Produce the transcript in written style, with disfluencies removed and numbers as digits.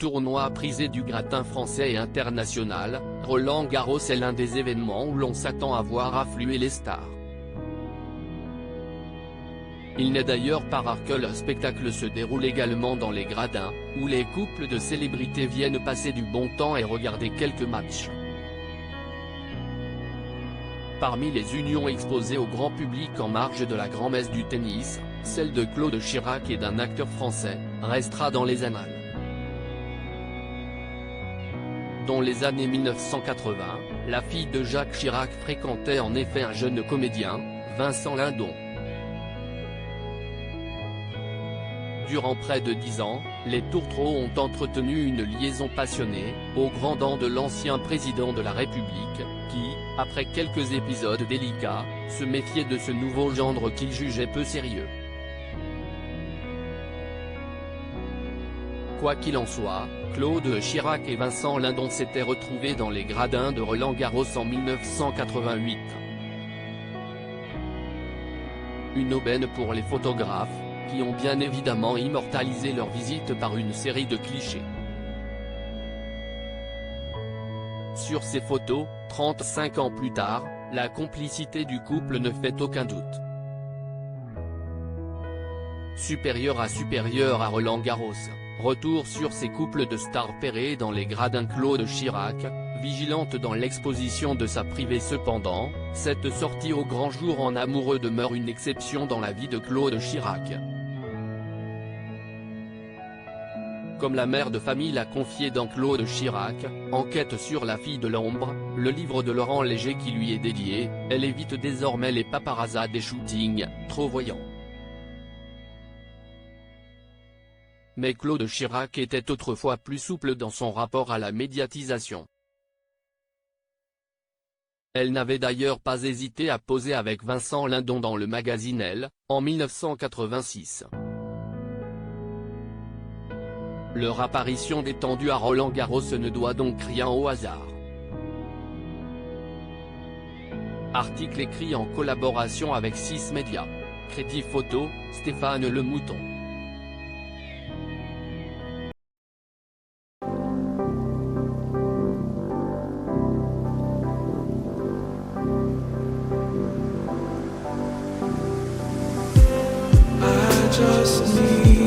tournoi prisé du gratin français et international, Roland-Garros est l'un des événements où l'on s'attend à voir affluer les stars. Il n'est d'ailleurs pas rare que le spectacle se déroule également dans les gradins, où les couples de célébrités viennent passer du bon temps et regarder quelques matchs. Parmi les unions exposées au grand public en marge de la grand-messe du tennis, celle de Claude Chirac et d'un acteur français, restera dans les annales. Dans les années 1980, la fille de Jacques Chirac fréquentait en effet un jeune comédien, Vincent Lindon. Durant près de 10 ans, les Tourtereaux ont entretenu une liaison passionnée, au grand dam de l'ancien président de la République, qui, après quelques épisodes délicats, se méfiait de ce nouveau gendre qu'il jugeait peu sérieux. Quoi qu'il en soit, Claude Chirac et Vincent Lindon s'étaient retrouvés dans les gradins de Roland-Garros en 1988. Une aubaine pour les photographes, qui ont bien évidemment immortalisé leur visite par une série de clichés. Sur ces photos, 35 ans plus tard, la complicité du couple ne fait aucun doute. Supérieur à Roland-Garros, retour sur ces couples de stars pairés dans les gradins. Claude Chirac, vigilante dans l'exposition de sa privée. Cependant, cette sortie au grand jour en amoureux demeure une exception dans la vie de Claude Chirac. Comme la mère de famille l'a confié dans Claude Chirac, enquête sur la fille de l'ombre, le livre de Laurent Léger qui lui est dédié, elle évite désormais les paparazzas des shootings, trop voyants. Mais Claude Chirac était autrefois plus souple dans son rapport à la médiatisation. Elle n'avait d'ailleurs pas hésité à poser avec Vincent Lindon dans le magazine Elle, en 1986. Leur apparition détendue à Roland-Garros ne doit donc rien au hasard. Article écrit en collaboration avec 6 médias. Crédit photo, Stéphane Le Mouton. I just need